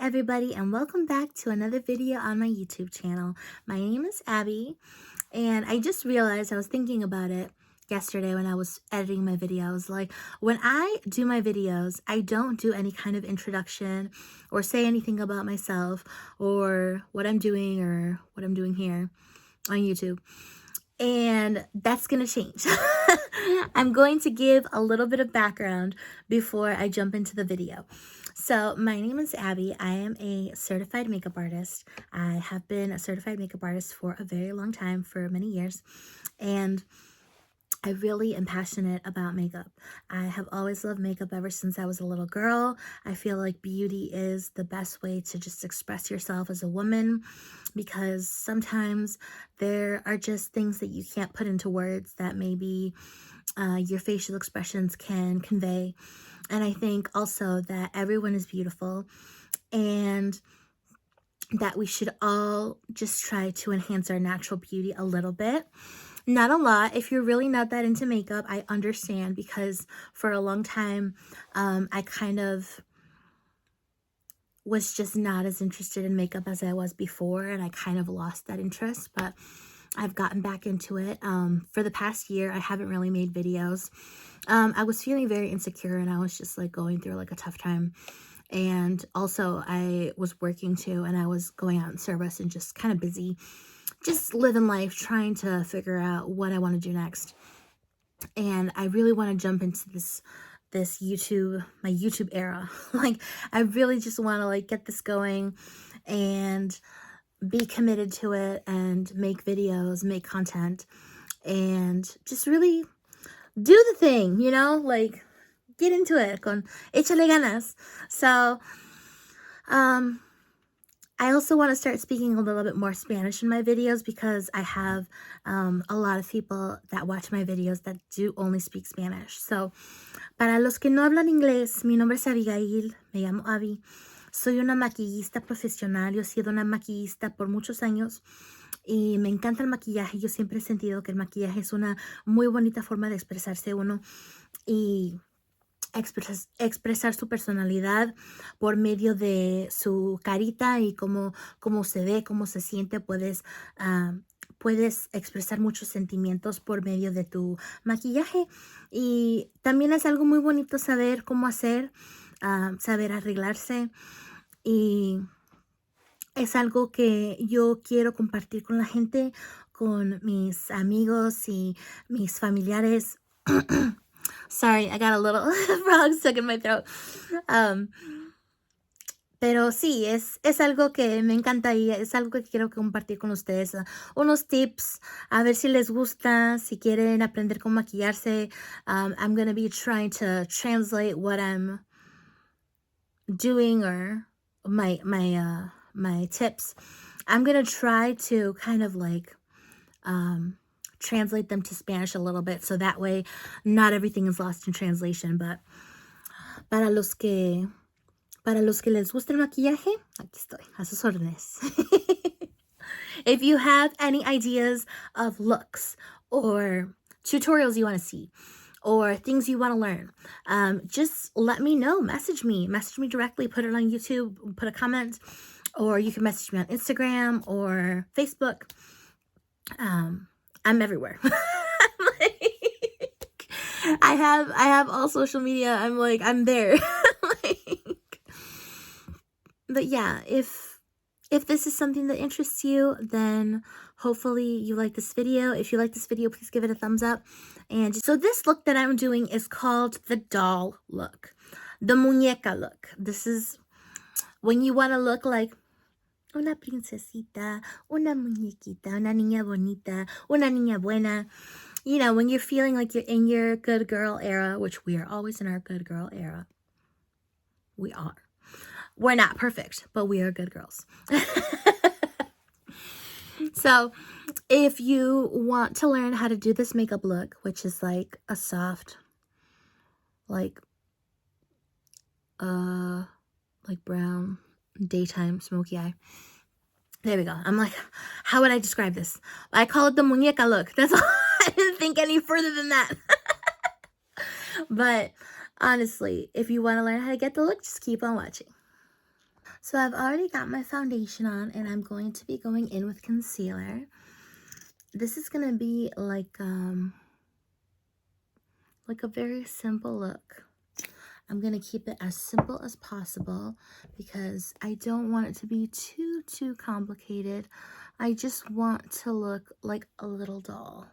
everybody, and welcome back to another video on my YouTube channel. My name is Abby, and I just realized I was thinking about it yesterday when I was editing my video. I was like, when I do my videos, I don't do any kind of introduction or say anything about myself or what I'm doing here on YouTube. And that's gonna change. I'm going to give a little bit of background before I jump into the video. So my name is Abby. I am a certified makeup artist. I have been a certified makeup artist for a very long time, for many years, and I really am passionate about makeup. I have always loved makeup ever since I was a little girl. I feel like beauty is the best way to just express yourself as a woman, because sometimes there are just things that you can't put into words that maybe your facial expressions can convey. And I think also that everyone is beautiful and that we should all just try to enhance our natural beauty a little bit. Not a lot. If you're really not that into makeup, I understand, because for a long time, I kind of was just not as interested in makeup as I was before, and I kind of lost that interest, but I've gotten back into it. For the past year, I haven't really made videos. I was feeling very insecure, and I was just like going through like a tough time. And also I was working too, and I was going out in service and just kind of busy, just living life, trying to figure out what I want to do next. And I really want to jump into my YouTube era. Like, I really just want to like get this going and be committed to it and make videos, make content, and just really do the thing, like get into it, con échale ganas. So, I also want to start speaking a little bit more Spanish in my videos, because I have a lot of people that watch my videos that do only speak Spanish. So, para los que no hablan inglés, mi nombre es Abigail, me llamo Abby. Soy una maquillista profesional. Yo he sido una maquillista por muchos años y me encanta el maquillaje. Yo siempre he sentido que el maquillaje es una muy bonita forma de expresarse uno y expresar su personalidad por medio de su carita y cómo se ve, cómo se siente. Puedes expresar muchos sentimientos por medio de tu maquillaje, y también es algo muy bonito saber cómo hacer, saber arreglarse, y es algo que yo quiero compartir con la gente, con mis amigos y mis familiares. Sorry, I got a little frog stuck in my throat. Pero sí, es algo que me encanta y es algo que quiero compartir con ustedes. Unos tips, a ver si les gusta, si quieren aprender cómo maquillarse. I'm going to be trying to translate what I'm doing, or my tips. I'm going to try to kind of like translate them to Spanish a little bit, so that way not everything is lost in translation. But para los que les gusta el maquillaje, aquí estoy, a sus órdenes. If you have any ideas of looks or tutorials you want to see, or things you want to learn, just let me know. Message me directly, put it on YouTube, put a comment, or you can message me on Instagram or Facebook. I'm everywhere. I have all social media. I'm there. But yeah, if this is something that interests you, then hopefully you like this video. If you like this video, please give it a thumbs up. And so this look that I'm doing is called the doll look, the muñeca look. This is when you want to look like una princesita, una muñequita, una niña bonita, una niña buena. When you're feeling like you're in your good girl era, which we are always in our good girl era. We are. We're not perfect, but we are good girls. So if you want to learn how to do this makeup look, which is like a soft, like brown, daytime smoky eye. There we go. I'm like, how would I describe this? I call it the muñeca look. That's all. I didn't think any further than that. But honestly, if you want to learn how to get the look, just keep on watching. So I've already got my foundation on, and I'm going to be going in with concealer. This is going to be like a very simple look. I'm going to keep it as simple as possible because I don't want it to be too complicated. I just want to look like a little doll.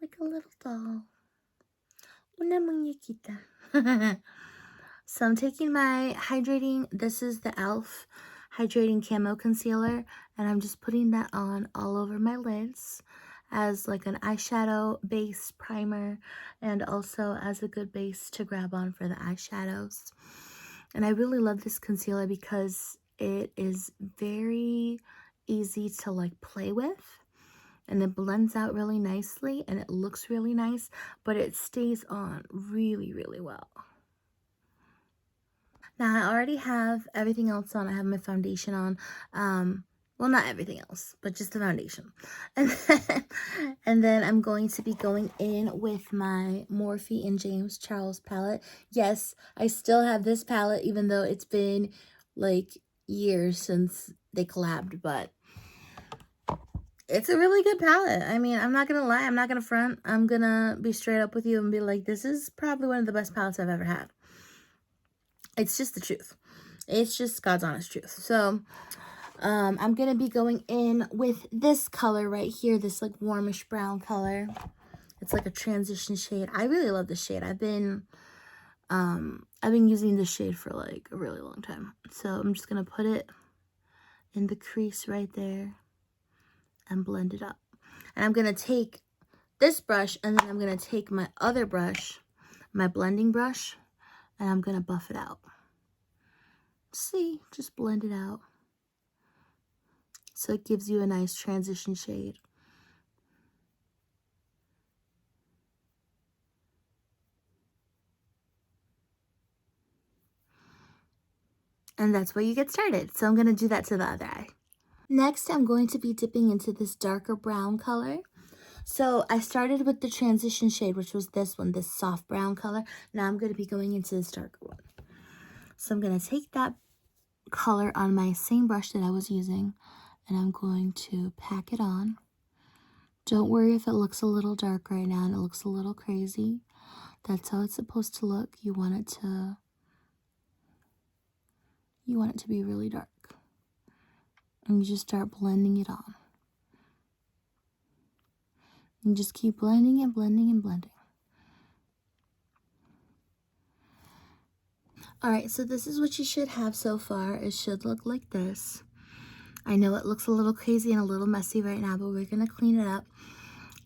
Like a little doll. Una muñequita. So I'm taking my hydrating, this is the e.l.f. Hydrating Camo Concealer, and I'm just putting that on all over my lids as like an eyeshadow base primer, and also as a good base to grab on for the eyeshadows. And I really love this concealer because it is very easy to like play with, and it blends out really nicely and it looks really nice, but it stays on really well. Now I already have everything else on. I have my foundation on. Well, not everything else, but just the foundation. And then I'm going to be going in with my Morphe and James Charles palette. Yes, I still have this palette, even though it's been like years since they collabed, but it's a really good palette. I mean, I'm not going to lie. I'm not going to front. I'm going to be straight up with you and be like, this is probably one of the best palettes I've ever had. It's just the truth. It's just God's honest truth. So, I'm going to be going in with this color right here, this like warmish brown color. It's like a transition shade. I really love this shade. I've been using this shade for like a really long time. So I'm just going to put it in the crease right there and blend it up. And I'm going to take this brush, and then I'm going to take my other brush, my blending brush, and I'm going to buff it out. See, just blend it out. So it gives you a nice transition shade. And that's where you get started. So I'm going to do that to the other eye. Next, I'm going to be dipping into this darker brown color. So I started with the transition shade, which was this one, this soft brown color. Now I'm going to be going into this darker one. So I'm going to take that color on my same brush that I was using, and I'm going to pack it on. Don't worry if it looks a little dark right now and it looks a little crazy. That's how it's supposed to look. You want it to be really dark. And you just start blending it on. And just keep blending and blending and blending. Alright, so this is what you should have so far. It should look like this. I know it looks a little crazy and a little messy right now, but we're going to clean it up.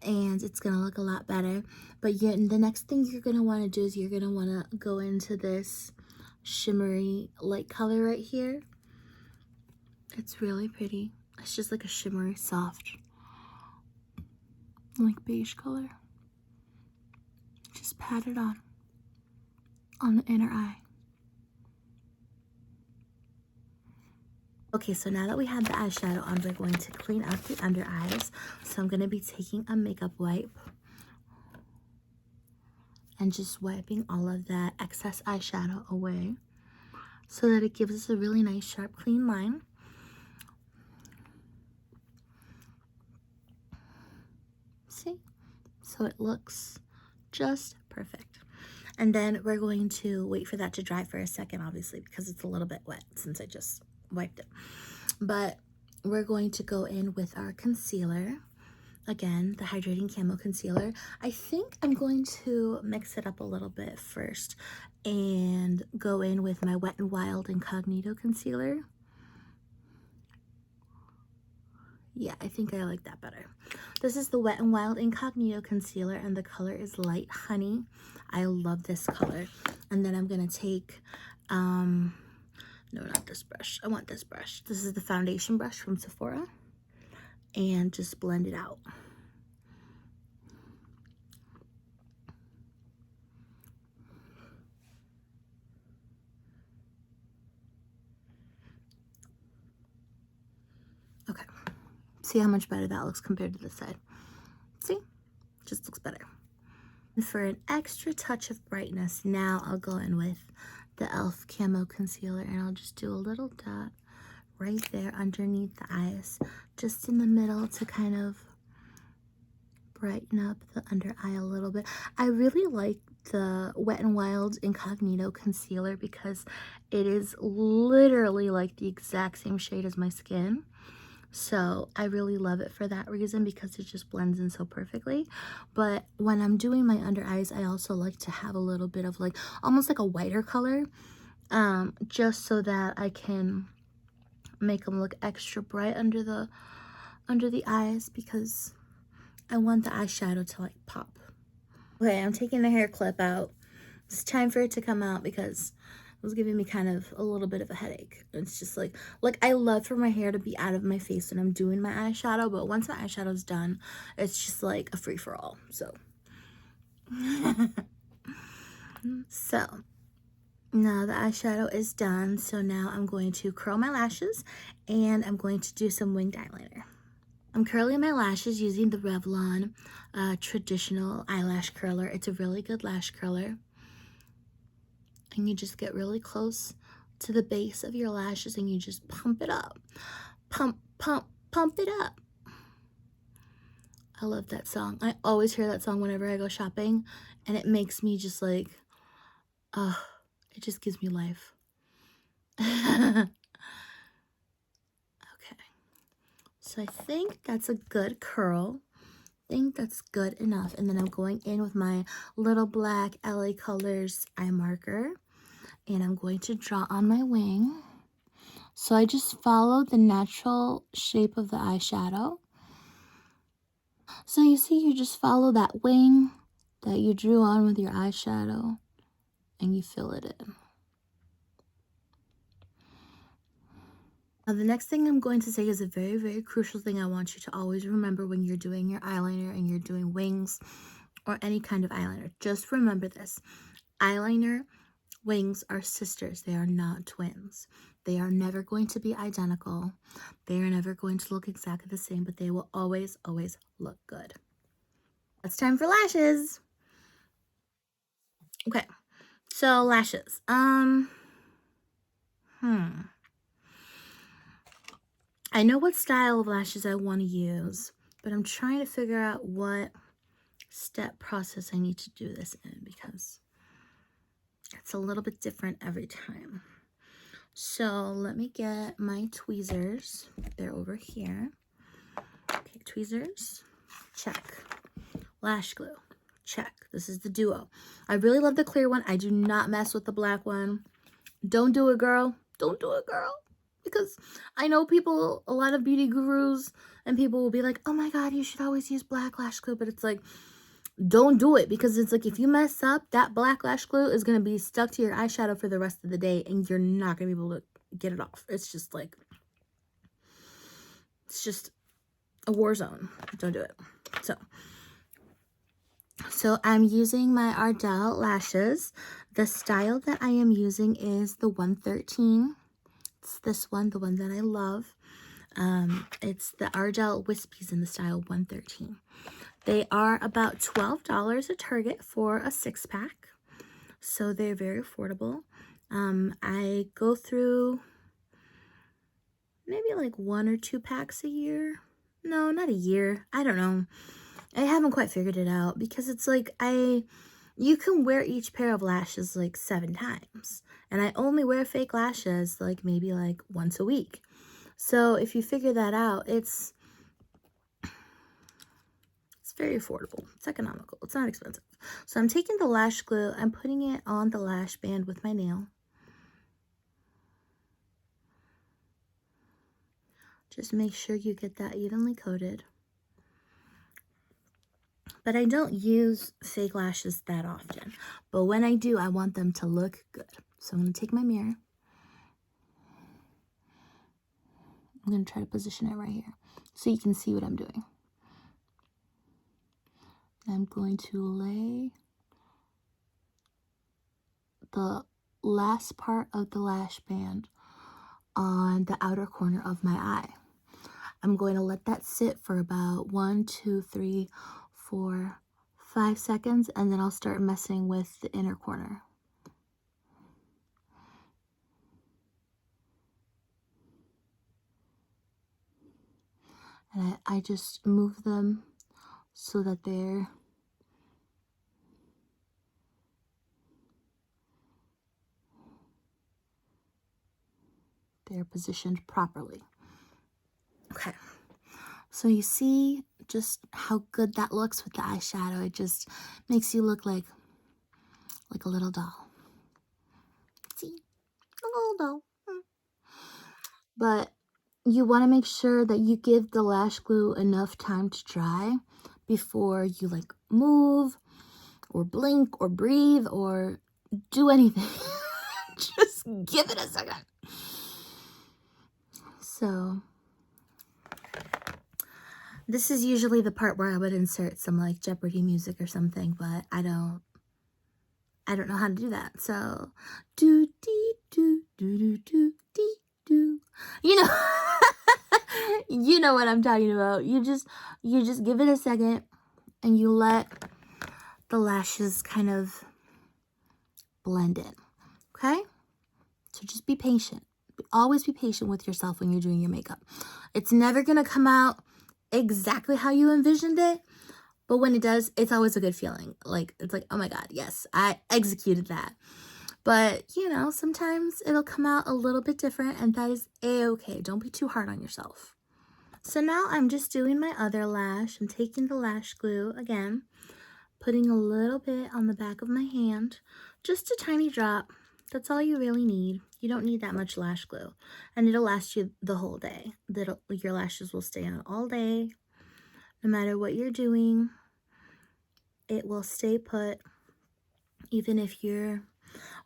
And it's going to look a lot better. But the next thing you're going to want to do is you're going to want to go into this shimmery light color right here. It's really pretty. It's just like a shimmery soft, like beige color. Just pat it on the inner eye. Okay, so now that we have the eyeshadow on, we're going to clean out the under eyes. So I'm going to be taking a makeup wipe and just wiping all of that excess eyeshadow away so that it gives us a really nice, sharp, clean line. See? So it looks just perfect. And then we're going to wait for that to dry for a second, obviously, because it's a little bit wet since I just wiped it. But we're going to go in with our concealer. Again, the Hydrating Camo Concealer. I think I'm going to mix it up a little bit first and go in with my Wet n Wild Incognito Concealer. Yeah, I think I like that better. This is the Wet n Wild Incognito Concealer, and the color is Light Honey. I love this color. And then I'm going to take, no, not this brush. I want this brush. This is the foundation brush from Sephora. And just blend it out. Okay. See how much better that looks compared to this side. See? Just looks better. And for an extra touch of brightness, now I'll go in with the e.l.f. Camo Concealer, and I'll just do a little dot right there underneath the eyes, just in the middle to kind of brighten up the under eye a little bit. I really like the Wet n Wild Incognito Concealer because it is literally like the exact same shade as my skin. So I really love it for that reason, because it just blends in so perfectly. But when I'm doing my under eyes, I also like to have a little bit of like almost like a whiter color, just so that I can make them look extra bright under the eyes, because I want the eyeshadow to like pop. Okay, I'm taking the hair clip out. It's time for it to come out because it was giving me kind of a little bit of a headache. It's just like I love for my hair to be out of my face when I'm doing my eyeshadow, but once my eyeshadow's done, it's just like a free-for-all. So so now the eyeshadow is done. So now I'm going to curl my lashes and I'm going to do some winged eyeliner. I'm curling my lashes using the Revlon traditional eyelash curler. It's a really good lash curler. And you just get really close to the base of your lashes and you just pump it up. Pump, pump, pump it up. I love that song. I always hear that song whenever I go shopping, and it makes me just like, it just gives me life. Okay. So I think that's a good curl. I think that's good enough. And then I'm going in with my little black LA Colors eye marker, and I'm going to draw on my wing. So I just follow the natural shape of the eyeshadow. So you see, you just follow that wing that you drew on with your eyeshadow and you fill it in. Now the next thing I'm going to say is a very, very crucial thing I want you to always remember when you're doing your eyeliner and you're doing wings or any kind of eyeliner. Just remember this. Eyeliner, wings are sisters. They are not twins. They are never going to be identical. They are never going to look exactly the same, but they will always, always look good. It's time for lashes. Okay, so lashes. I know what style of lashes I want to use, but I'm trying to figure out what step process I need to do this in, because it's a little bit different every time. So let me get my tweezers. They're over here. Okay, tweezers, check. Lash glue, check. This is the duo. I really love the clear one. I do not mess with the black one. Don't do it, girl. Don't do it, girl. Because I know people, a lot of beauty gurus and people will be like, oh my God, you should always use black lash glue. But it's like, don't do it, because it's like if you mess up, that black lash glue is going to be stuck to your eyeshadow for the rest of the day and you're not going to be able to get it off. It's just like, it's just a war zone. Don't do it. So I'm using my Ardell lashes. The style that I am using is the 113. It's this one, the one that I love. It's the Ardell Wispies in the style 113. They are about $12 at Target for a 6-pack. So they're very affordable. I go through maybe like 1 or 2 packs a year. No, not a year. I don't know. I haven't quite figured it out, because it's like you can wear each pair of lashes like 7 times. And I only wear fake lashes like maybe like once a week. So if you figure that out, it's very affordable. It's economical. It's not expensive. So I'm taking the lash glue, I'm putting it on the lash band with my nail. Just make sure you get that evenly coated. But I don't use fake lashes that often. But when I do, I want them to look good. So I'm going to take my mirror. I'm going to try to position it right here so you can see what I'm doing. I'm going to lay the last part of the lash band on the outer corner of my eye. I'm going to let that sit for about 1, 2, 3, 4, 5 seconds, and then I'll start messing with the inner corner. And I just move them so that they're positioned properly. Okay, so you see just how good that looks with the eyeshadow. It just makes you look like a little doll. See, a little doll. But you want to make sure that you give the lash glue enough time to dry before you like move or blink or breathe or do anything. Just give it a second. So this is usually the part where I would insert some like Jeopardy music or something, but I don't know how to do that. So do dee do do do do dee do. You know you know what I'm talking about. You just give it a second and you let the lashes kind of blend in. Okay? So just be patient. Always be patient with yourself when you're doing your makeup. It's never going to come out exactly how you envisioned it, but when it does, it's always a good feeling. Like, it's like, oh my God, yes, I executed that. But, you know, sometimes it'll come out a little bit different, and that is a-okay. Don't be too hard on yourself. So now I'm just doing my other lash. I'm taking the lash glue again, putting a little bit on the back of my hand, just a tiny drop. That's all you really need. You don't need that much lash glue, and it'll last you the whole day. Your lashes will stay on all day. No matter what you're doing, it will stay put. Even if you're,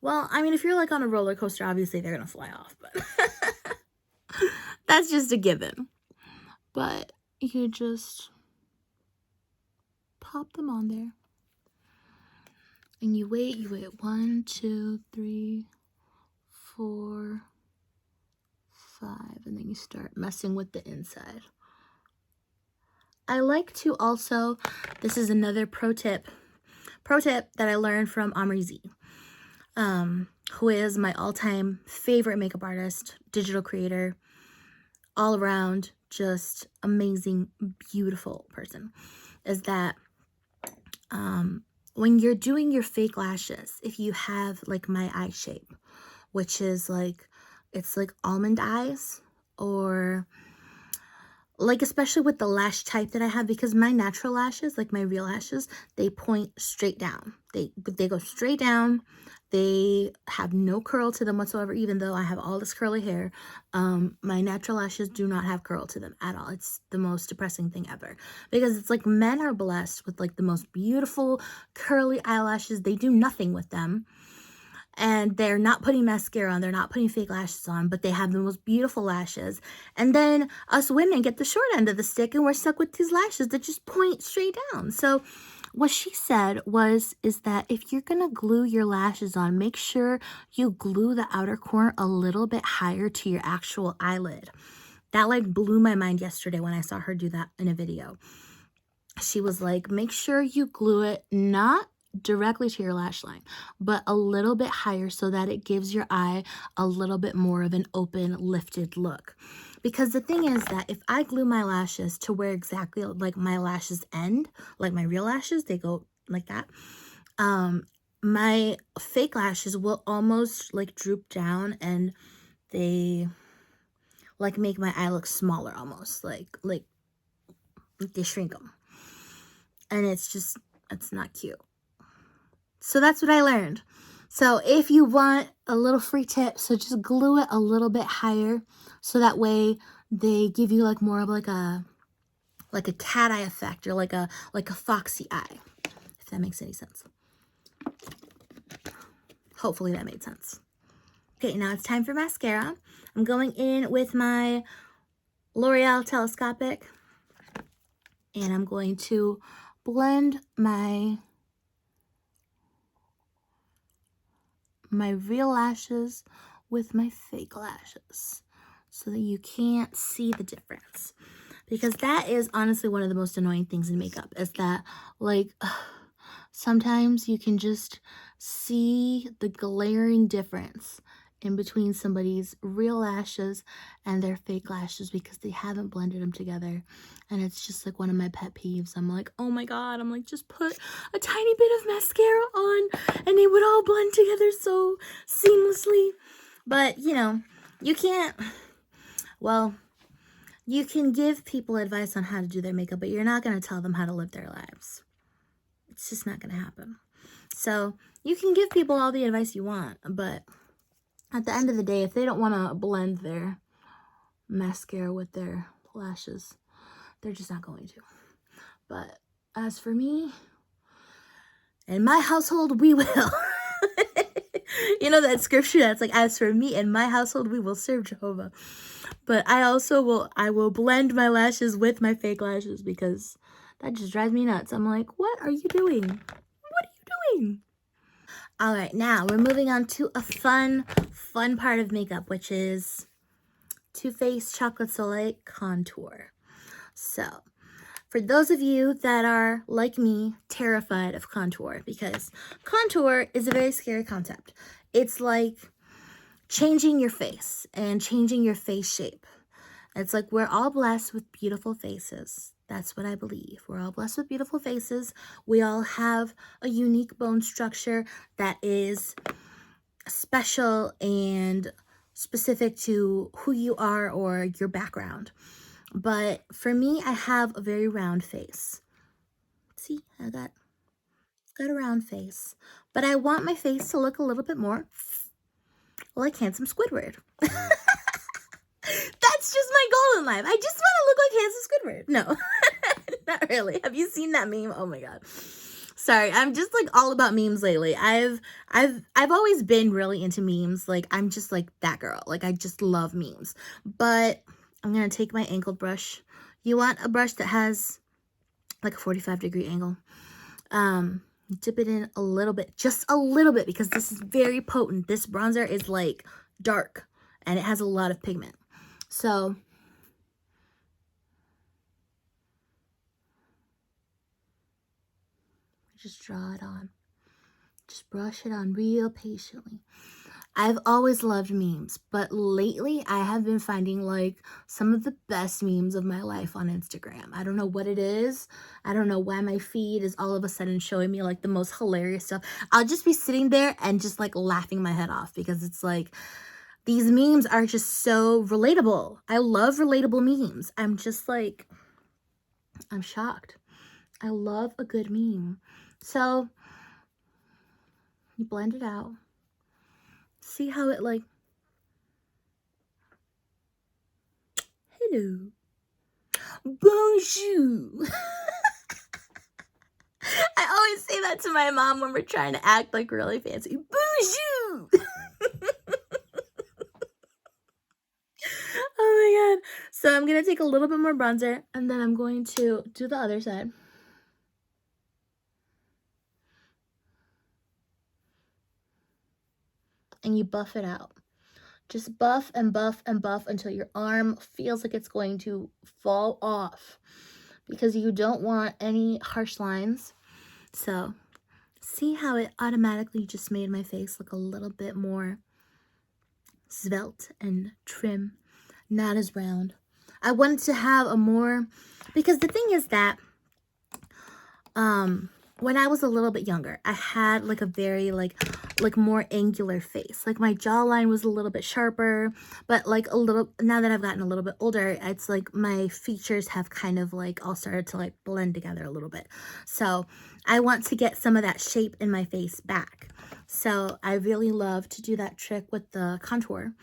well, I mean, if you're like on a roller coaster, obviously they're gonna fly off, but that's just a given. But you just pop them on there. And you wait 1, 2, 3, 4, 5, and then you start messing with the inside. I like to also, this is another pro tip that I learned from Amrizi, who is my all-time favorite makeup artist, digital creator, all around just amazing, beautiful person, is that when you're doing your fake lashes, if you have like my eye shape, which is like, it's like almond eyes, or like, especially with the lash type that I have, because my natural lashes, like my real lashes, they point straight down. They go straight down. They have no curl to them whatsoever, even though I have all this curly hair. My natural lashes do not have curl to them at all. It's the most depressing thing ever, because it's like men are blessed with like the most beautiful curly eyelashes. They do nothing with them. And they're not putting mascara on, they're not putting fake lashes on, but they have the most beautiful lashes. And then us women get the short end of the stick, and we're stuck with these lashes that just point straight down. So what she said is that if you're gonna glue your lashes on, make sure you glue the outer corner a little bit higher to your actual eyelid. That like blew my mind yesterday when I saw her do that in a video. She was like, make sure you glue it not directly to your lash line, but a little bit higher so that it gives your eye a little bit more of an open, lifted look. Because the thing is that if I glue my lashes to where exactly like my lashes end, like my real lashes, they go like that, my fake lashes will almost like droop down, and they like make my eye look smaller, almost like they shrink them. And it's not cute. So that's what I learned. So if you want a little free tip, so just glue it a little bit higher, so that way they give you like more of like a cat eye effect, or like a foxy eye, if that makes any sense. Hopefully that made sense. Okay, now it's time for mascara. I'm going in with my L'Oreal Telescopic, and I'm going to blend my real lashes with my fake lashes so that you can't see the difference. Because that is honestly one of the most annoying things in makeup, is that like sometimes you can just see the glaring difference in between somebody's real lashes and their fake lashes because they haven't blended them together. And it's just like one of my pet peeves. I'm like, oh my god, I'm like, just put a tiny bit of mascara on and they would all blend together so seamlessly. But, you know, you can't, well, you can give people advice on how to do their makeup, but you're not going to tell them how to live their lives. It's just not going to happen. So you can give people all the advice you want, but at the end of the day, if they don't want to blend their mascara with their lashes, they're just not going to. But as for me, in my household, we will. You know that scripture that's like, as for me and my household, we will serve Jehovah. But I will blend my lashes with my fake lashes because that just drives me nuts. I'm like, what are you doing? What are you doing? All right, now we're moving on to a fun part of makeup, which is Too Faced Chocolate Soleil Contour. So, for those of you that are, like me, terrified of contour, because contour is a very scary concept. It's like changing your face and changing your face shape. It's like we're all blessed with beautiful faces. That's what I believe. We're all blessed with beautiful faces. We all have a unique bone structure that is special and specific to who you are or your background. But for me, I have a very round face. See, I got a round face. But I want my face to look a little bit more like handsome Squidward. That's just my goal in life. I just want to look like handsome Squidward. No, not really. Have you seen that meme? Oh my god. Sorry, I'm just like all about memes lately. I've always been really into memes. Like I'm just like that girl. Like I just love memes. But I'm gonna take my angled brush. You want a brush that has like a 45-degree angle. Dip it in a little bit, just a little bit, because this is very potent. This bronzer is like dark and it has a lot of pigment. So just draw it on. Just brush it on real patiently. I've always loved memes, but lately I have been finding like some of the best memes of my life on Instagram. I don't know what it is. I don't know why my feed is all of a sudden showing me like the most hilarious stuff. I'll just be sitting there and just like laughing my head off because it's like these memes are just so relatable. I love relatable memes. I'm just like, I'm shocked. I love a good meme. So you blend it out. See how it like, hello, bonjour. I always say that to my mom when we're trying to act like really fancy. Bonjour. Oh my god. So I'm going to take a little bit more bronzer and then I'm going to do the other side. And you buff it out. Just buff and buff and buff until your arm feels like it's going to fall off because you don't want any harsh lines. So see how it automatically just made my face look a little bit more svelte and trim, not as round. I wanted to have a more, because the thing is that when I was a little bit younger, I had like a very like more angular face. Like my jawline was a little bit sharper, but like a little, now that I've gotten a little bit older, it's like my features have kind of like all started to like blend together a little bit. So I want to get some of that shape in my face back. So I really love to do that trick with the contour.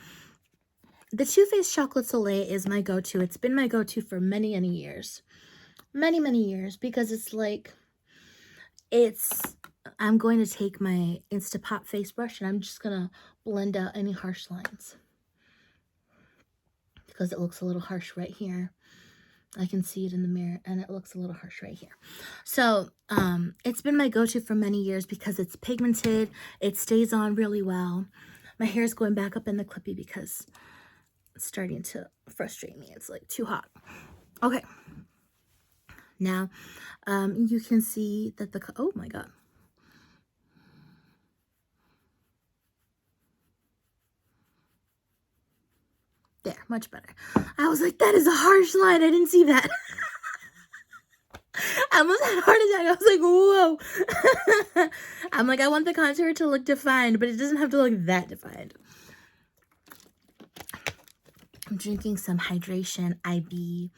The Too Faced Chocolate Soleil is my go-to. It's been my go-to for many, many years. Many years, because it's like, I'm going to take my Instapot face brush and I'm just going to blend out any harsh lines. Because it looks a little harsh right here. I can see it in the mirror and it looks a little harsh right here. So, it's been my go-to for many years because it's pigmented. It stays on really well. My hair is going back up in the clippy because it's starting to frustrate me. It's like too hot. Okay. Now, you can see that oh my god. There, much better. I was like, that is a harsh line. I didn't see that. I almost had a heart attack. I was like, whoa. I'm like, I want the contour to look defined, but it doesn't have to look that defined. I'm drinking some Hydration IB.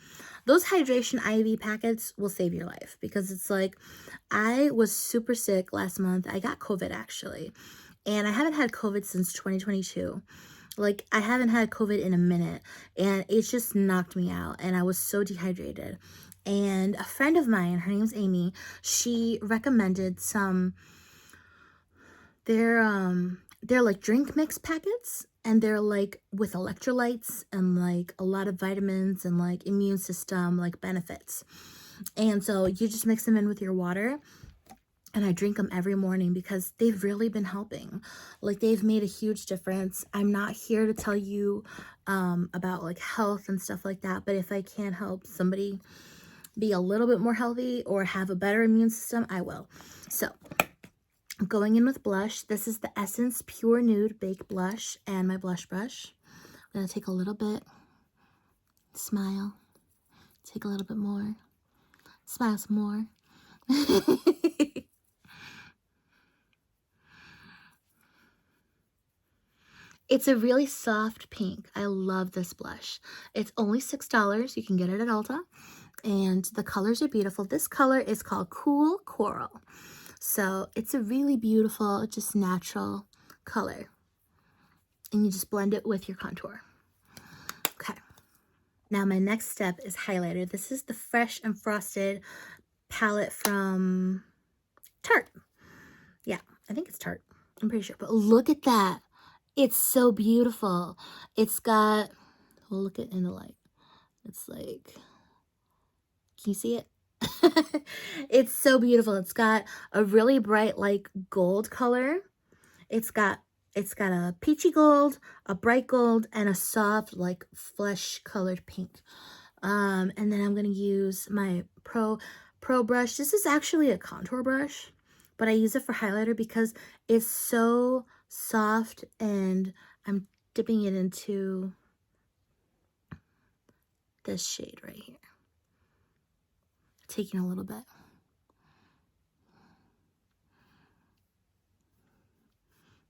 Those Hydration IB packets will save your life, because it's like, I was super sick last month. I got COVID actually, and I haven't had COVID since 2022. Like, I haven't had COVID in a minute, and it just knocked me out, and I was so dehydrated. And a friend of mine, her name's Amy, she recommended some, they're like drink mix packets, and they're like with electrolytes and like a lot of vitamins and like immune system like benefits. And so you just mix them in with your water, and I drink them every morning because they've really been helping. Like, they've made a huge difference. I'm not here to tell you about like health and stuff like that, but if I can help somebody be a little bit more healthy or have a better immune system, I will. So I'm going in with blush. This is the Essence Pure Nude Baked Blush and my blush brush. I'm going to take a little bit, smile, take a little bit more, smile some more. It's a really soft pink. I love this blush. It's only $6. You can get it at Ulta. And the colors are beautiful. This color is called Cool Coral. So it's a really beautiful, just natural color. And you just blend it with your contour. Okay. Now my next step is highlighter. This is the Fresh and Frosted palette from Tarte. Yeah, I think it's Tarte. I'm pretty sure. But look at that. It's so beautiful. It's got, well, look at in the light. It's like, can you see it? It's so beautiful. It's got a really bright like gold color. It's got a peachy gold, a bright gold, and a soft like flesh colored pink. And then I'm gonna use my Pro brush. This is actually a contour brush, but I use it for highlighter because it's so soft, and I'm dipping it into this shade right here. Taking a little bit.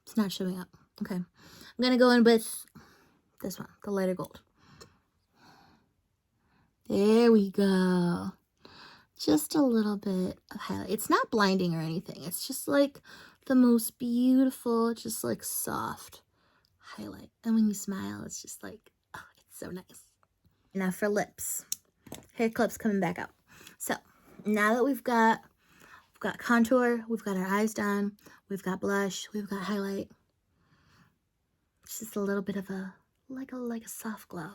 It's not showing up. Okay. I'm going to go in with this one, the lighter gold. There we go. Just a little bit of highlight. It's not blinding or anything. It's just like the most beautiful, just like soft highlight. And when you smile, it's just like, oh, it's so nice. Now for lips. Hair clips coming back out. So now that we've got contour, we've got our eyes done, we've got blush, we've got highlight. It's just a little bit of a like a soft glow.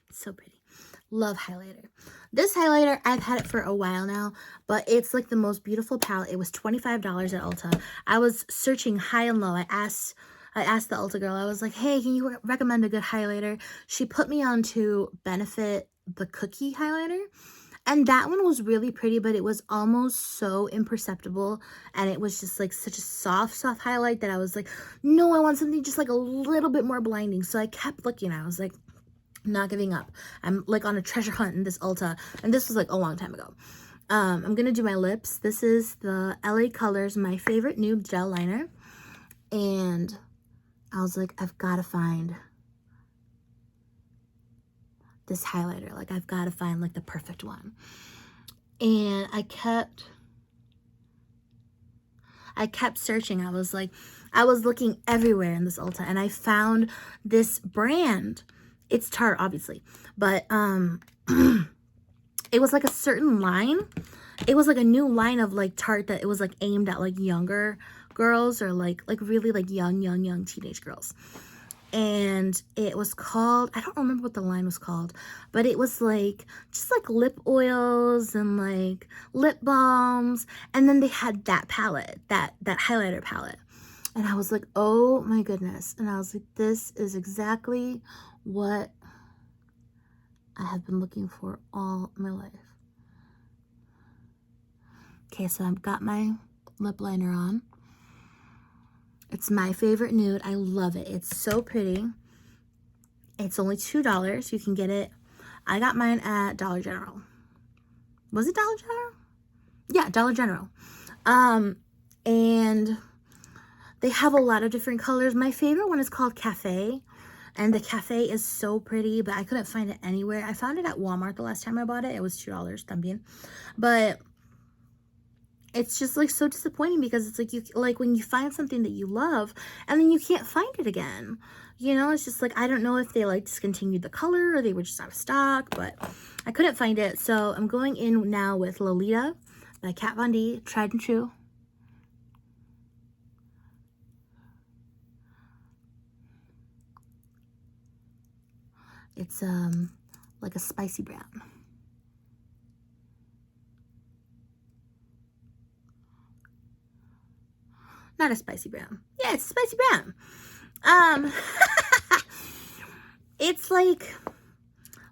It's so pretty. Love highlighter. This highlighter, I've had it for a while now, but it's like the most beautiful palette. It was $25 at Ulta. I was searching high and low. I asked the Ulta girl, I was like, hey, can you recommend a good highlighter? She put me on to Benefit the Cookie highlighter. And that one was really pretty, but it was almost so imperceptible. And it was just like such a soft highlight that I was like, no, I want something just like a little bit more blinding. So I kept looking. I was like, I'm not giving up. I'm like on a treasure hunt in this Ulta. And this was like a long time ago. I'm going to do my lips. This is the LA Colors My Favorite Nude Gel Liner. And I was like, I've got to find this highlighter. Like, I've got to find like the perfect one. And I kept searching. I was looking everywhere in this Ulta, and I found this brand. It's Tarte, obviously, but it was like a certain line. It was like a new line of like Tarte that it was like aimed at like younger girls, or like really like young teenage girls. And it was called, I don't remember what the line was called, but it was like just like lip oils and like lip balms. And then they had that palette, that highlighter palette. And I was like, oh my goodness. And I was like, this is exactly what I have been looking for all my life. Okay, so I've got my lip liner on. It's my favorite nude. I love it. It's so pretty. It's only $2. You can get it. I got mine at Dollar General. Was it Dollar General? Yeah, Dollar General. And they have a lot of different colors. My favorite one is called Cafe. And the cafe is so pretty, but I couldn't find it anywhere. I found it at Walmart the last time I bought it. It was $2 también. But it's just like so disappointing because it's like you like when you find something that you love and then you can't find it again. You know, it's just like I don't know if they like discontinued the color or they were just out of stock, but I couldn't find it. So I'm going in now with Lolita by Kat Von D, tried and true. It's like a spicy brown. Not a spicy brown. Yeah, it's a spicy brown. It's like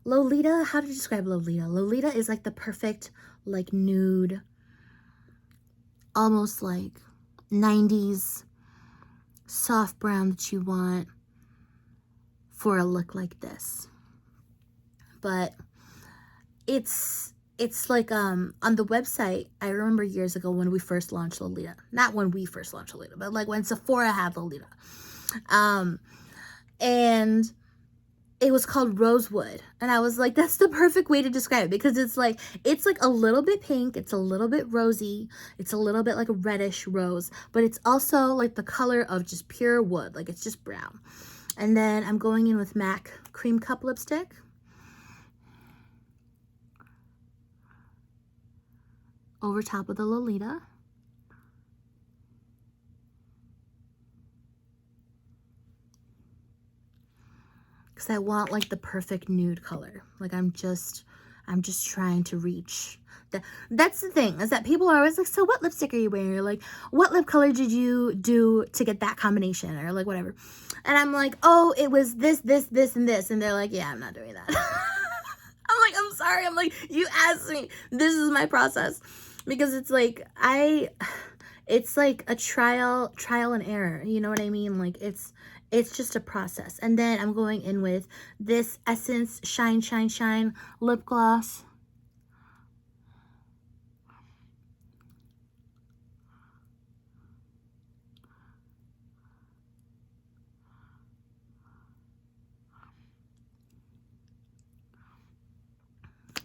Lolita. How to describe Lolita? Lolita is like the perfect, like nude, almost like 90s soft brown that you want for a look like this. But it's like on the website, I remember years ago when we first launched Lolita. Not when we first launched Lolita, but like when Sephora had Lolita. And it was called Rosewood. And I was like, that's the perfect way to describe it because it's like a little bit pink, it's a little bit rosy, it's a little bit like a reddish rose, but it's also like the color of just pure wood, like it's just brown. And then I'm going in with MAC Cream Cup lipstick. Over top of the Lolita. Because I want like the perfect nude color. Like I'm just trying to reach that. That's the thing, is that people are always like, so what lipstick are you wearing? Or like, what lip color did you do to get that combination? Or like whatever. And I'm like, oh, it was this, this, this, and this. And they're like, yeah, I'm not doing that. I'm like, I'm sorry. I'm like, you asked me. This is my process. Because it's like, it's like a trial and error. You know what I mean? Like it's just a process. And then I'm going in with this Essence Shine, Shine, Shine lip gloss.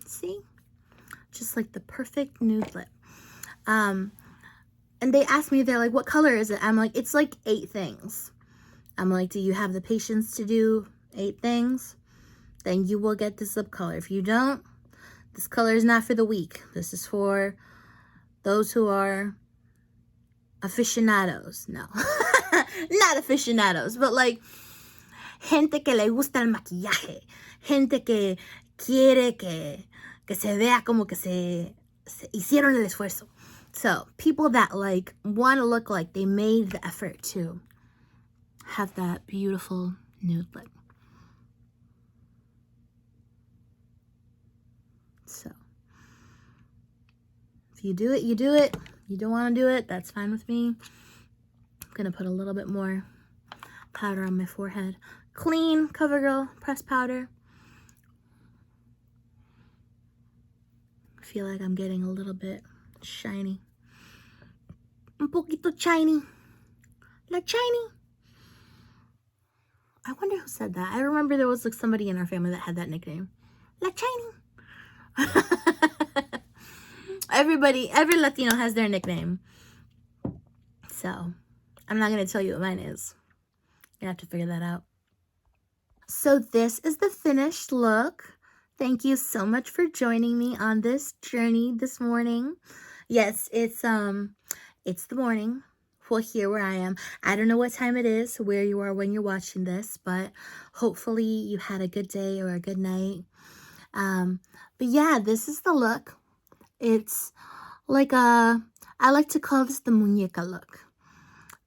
See? Just like the perfect nude lip. And they asked me, they're like, what color is it? I'm like, it's like 8 things. I'm like, do you have the patience to do 8 things? Then you will get this lip color. If you don't, this color is not for the weak. This is for those who are aficionados. No, not aficionados, but like gente que le gusta el maquillaje. Gente que quiere que se vea como que se hicieron el esfuerzo. So people that like want to look like they made the effort to have that beautiful nude lip. So if you do it, you do it. You don't want to do it, that's fine with me. I'm gonna put a little bit more powder on my forehead. Clean CoverGirl pressed powder. I feel like I'm getting a little bit shiny. Un poquito shiny. La shiny. I wonder who said that. I remember there was like somebody in our family that had that nickname. La shiny. Every Latino has their nickname. So, I'm not going to tell you what mine is. You have to figure that out. So this is the finished look. Thank you so much for joining me on this journey this morning. Yes, it's the morning. Well, here where I am. I don't know what time it is, where you are when you're watching this, but hopefully you had a good day or a good night. But yeah, this is the look. It's like I like to call this the Muñeca look,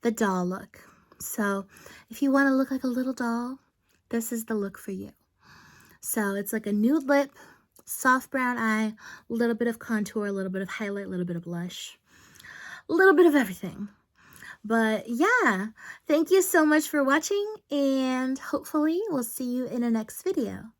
the doll look. So if you want to look like a little doll, this is the look for you. So it's like a nude lip, soft brown eye, a little bit of contour, a little bit of highlight, a little bit of blush, a little bit of everything. But yeah, thank you so much for watching, and hopefully we'll see you in the next video.